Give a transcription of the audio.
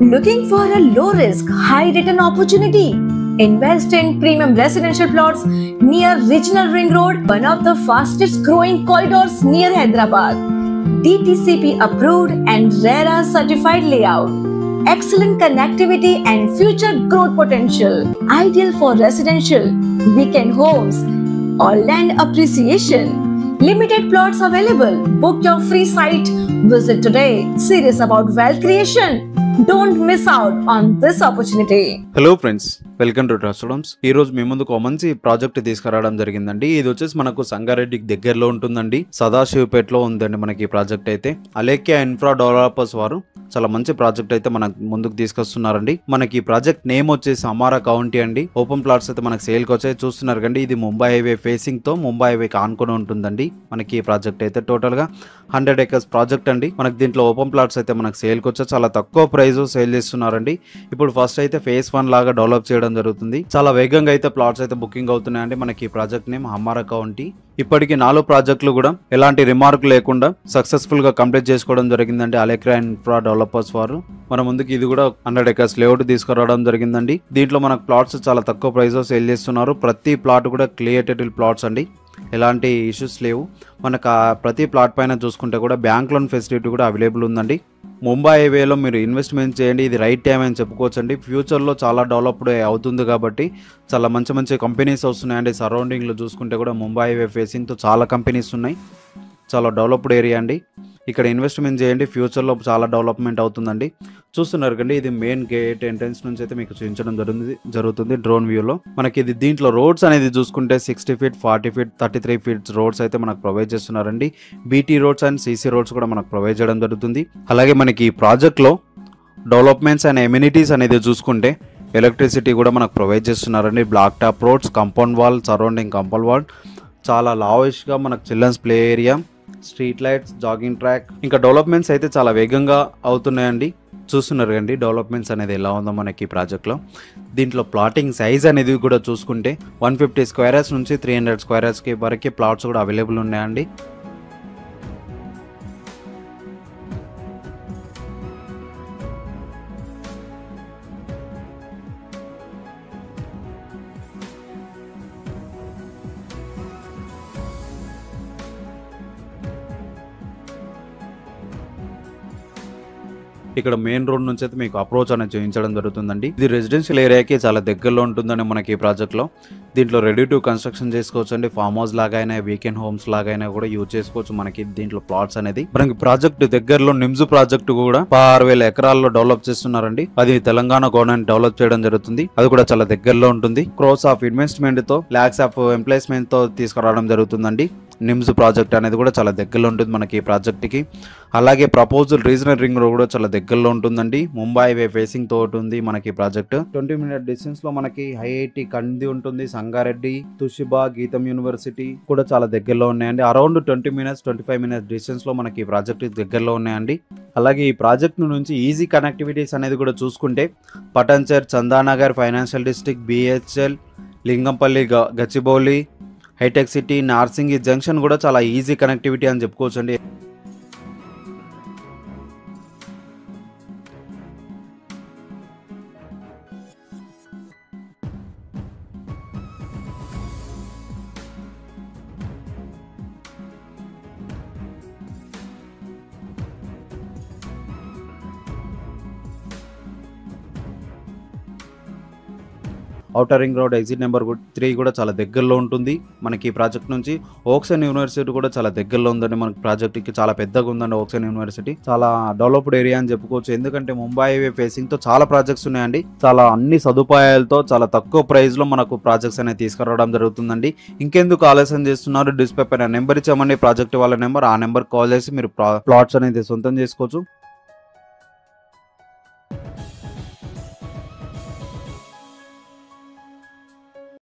Looking for a low risk, high return opportunity? Invest in premium residential plots near Regional Ring Road, one of the fastest growing corridors near Hyderabad. DTCP approved and RERA certified layout. Excellent connectivity and future growth potential. Ideal for residential, weekend homes, or land appreciation. Limited plots available. Book your free site. Visit today. Serious about wealth creation? Don't miss out on this opportunity. Hello friends. Welcome to trusted homes. ఈ రోజు మీ ముందుకు ఒక మంచి project తీసుకురావడం జరిగిందండి. ఇది వచ్చేసి మనకు సంగారెడ్డికి దగ్గరలో ఉంటుందండి. సదాశివపేటలో ఉందండి మనకి ఈ ప్రాజెక్ట్ అయితే. అలేఖ్య ఇన్ఫ్రా డెవలపర్స్ వారు చాలా మంచి ప్రాజెక్ట్ అయితే మన ముందుకు తీసుకొస్తున్నారండి. మనకి ఈ ప్రాజెక్ట్ నేమ్ వచ్చేసి అమారా కౌంటీ అండి. ఓపెన్ ప్లాట్స్ అయితే మనకి సేల్కి వచ్చాయి, చూస్తున్నారు కండి. ఇది ముంబై హైవే ఫేసింగ్ తో ముంబై హైవేకి ఆనుకొని ఉంటుందండి మనకి ఈ ప్రాజెక్ట్ అయితే. టోటల్ గా 100 acres ప్రాజెక్ట్ అండి. మనకి దీంట్లో ఓపెన్ ప్లాట్స్ అయితే మనకు సేల్కి వచ్చాయి. చాలా తక్కువ ప్రైస్ సేల్ చేస్తున్నారండి. ఇప్పుడు ఫస్ట్ అయితే ఫేజ్ 1 లాగా డెవలప్ చేయడం జరుగుతుంది. చాలా వేగంగా అయితే ప్లాట్స్ అయితే బుకింగ్ అవుతున్నాయండి. మనకి ఈ ప్రాజెక్ట్ నేమ్ అమారా కౌంటీ. ఇప్పటికి 4 ప్రాజెక్టులు కూడా ఎలాంటి రిమార్క్ లేకుండా సక్సెస్ఫుల్ గా కంప్లీట్ చేసుకోవడం జరిగిందండి అలేఖ్య ఇన్ఫ్రా డెవలపర్స్ వారు. మన ముందుకి ఇది కూడా 100 acres లేఅవుట్ తీసుకురావడం జరిగిందండి. దీంట్లో మనకు ప్లాట్స్ చాలా తక్కువ ప్రైస్ సేల్ చేస్తున్నారు. ప్రతి ప్లాట్ కూడా క్లియర్ టైటిల్ ప్లాట్స్ అండి. ఎలాంటి ఇష్యూస్ లేవు. మనకు ప్రతి ప్లాట్ పైన చూసుకుంటే కూడా బ్యాంక్ లోన్ ఫెసిలిటీ కూడా అవైలబుల్ ఉందండి. ముంబై హైవేలో మీరు ఇన్వెస్ట్మెంట్ చేయండి, ఇది రైట్ టైం అని చెప్పుకోవచ్చండి. ఫ్యూచర్లో చాలా డెవలప్డ్ అవుతుంది కాబట్టి చాలా మంచి మంచి కంపెనీస్ వస్తున్నాయండి. సరౌండింగ్లో చూసుకుంటే కూడా ముంబై హైవే ఫేసింగ్తో చాలా కంపెనీస్ ఉన్నాయి. చాలా డెవలప్డ్ ఏరియా అండి. ఇక్కడ ఇన్వెస్ట్మెంట్ చేయండి, ఫ్యూచర్లో చాలా డెవలప్మెంట్ అవుతుందండి. చూస్తున్నారు కండి, ఇది మెయిన్ గేట్ ఎంట్రన్స్ నుంచి అయితే మీకు చూపించడం జరుగుతుంది డ్రోన్ వ్యూలో. మనకి ఇది దీంట్లో రోడ్స్ అనేది చూసుకుంటే 60 feet, 40 feet, 33 feet రోడ్స్ అయితే మనకు ప్రొవైడ్ చేస్తున్నారండి. BT roads and CC roads కూడా మనకు ప్రొవైడ్ చేయడం జరుగుతుంది. అలాగే మనకి ఈ ప్రాజెక్ట్లో డెవలప్మెంట్స్ అండ్ ఎమ్యూనిటీస్ అనేది చూసుకుంటే ఎలక్ట్రిసిటీ కూడా మనకు ప్రొవైడ్ చేస్తున్నారండి. Black top roads, compound wall, surrounding compound wall, చాలా లావిష్గా మనకు children's play area, street lights, jogging track, ఇంకా డెవలప్మెంట్స్ అయితే చాలా వేగంగా అవుతున్నాయండి. చూస్తున్నారు కండి డెవలప్మెంట్స్ అనేది ఎలా ఉందో మనకి ఈ ప్రాజెక్ట్లో. దీంట్లో ప్లాటింగ్ సైజ్ అనేది కూడా చూసుకుంటే 150 square yards నుంచి 300 square yards వరకు ప్లాట్స్ కూడా అవైలబుల్ ఉన్నాయండి. ఇక్కడ మెయిన్ రోడ్ నుంచి అయితే మీకు అప్రోచ్ అనేది చూపించడం జరుగుతుందండి. ఇది రెసిడెన్షియల్ ఏరియాకి చాలా దగ్గరలో ఉంటుందండి మనకి ఈ ప్రాజెక్ట్లో. దీంట్లో రెడీ టు కన్స్ట్రక్షన్ చేసుకోవచ్చు అండి. ఫామ్ హౌస్ లాగైనా, వీకెండ్ హోమ్స్ లాగైనా కూడా యూజ్ చేసుకోవచ్చు మనకి దీంట్లో ప్లాట్స్ అనేది. మనకి ప్రాజెక్ట్ దగ్గరలో నిమ్స్ ప్రాజెక్ట్ కూడా 6000 ఎకరాల్లో డెవలప్ చేస్తున్నారండి. అది తెలంగాణ గవర్నమెంట్ డెవలప్ చేయడం జరుగుతుంది. అది కూడా చాలా దగ్గరలో ఉంటుంది. క్రోర్స్ ఆఫ్ ఇన్వెస్ట్మెంట్ తో, లాక్స్ ఆఫ్ ఎంప్లాయ్మెంట్ తో తీసుకురావడం జరుగుతుందండి. నిమ్స్ ప్రాజెక్ట్ అనేది కూడా చాలా దగ్గరలో ఉంటుంది మనకి ఈ ప్రాజెక్ట్కి. అలాగే ప్రపోజల్ రీజనల్ రింగ్ రోడ్ కూడా చాలా దగ్గరలో ఉంటుందండి. ముంబై హైవే ఫేసింగ్ తో ఉంటుంది మనకి ప్రాజెక్ట్. 20 minute డిస్టెన్స్ లో మనకి ఐఐటి కంది ఉంటుంది, సంగారెడ్డి, తుషిబా, గీతం యూనివర్సిటీ కూడా చాలా దగ్గరలో ఉన్నాయండి. అరౌండ్ 20 minutes, 25 minutes డిస్టెన్స్ లో మనకి ఈ ప్రాజెక్ట్ దగ్గరలో ఉన్నాయండి. అలాగే ఈ ప్రాజెక్ట్ నుంచి ఈజీ కనెక్టివిటీస్ అనేది కూడా చూసుకుంటే Patancheru, Chandanagar, financial district, BHEL, Lingampally, Gachibowli, hitech city, Narsingi junction కూడా చాలా ఈజీ కనెక్టివిటీ అని చెప్పుకోవచ్చు అండి. Outer ring road exit number 3 కూడా చాలా దగ్గరలో ఉంటుంది మనకి ఈ ప్రాజెక్ట్ నుంచి. ఓక్సన్ యూనివర్సిటీ కూడా చాలా దగ్గరలో ఉందండి మనకి ప్రాజెక్ట్కి. చాలా పెద్దగా ఉందండి ఓక్సన్ యూనివర్సిటీ. చాలా డెవలప్డ్ ఏరియా అని చెప్పుకోవచ్చు. ఎందుకంటే ముంబై హైవే ఫేసింగ్ తో చాలా ప్రాజెక్ట్స్ ఉన్నాయండి. చాలా అన్ని సదుపాయాలతో చాలా తక్కువ ప్రైస్ లో మనకు ప్రాజెక్ట్స్ అనేది తీసుకురావడం జరుగుతుందండి. ఇంకెందుకు ఆలస్యం చేస్తున్నారు? డిస్ప్లే పైన నెంబర్ ఇచ్చామండి, ప్రాజెక్ట్ వాళ్ళ నెంబర్. ఆ నెంబర్ కాల్ చేసి మీరు ప్లాట్స్ అనేది సొంతం చేసుకోవచ్చు.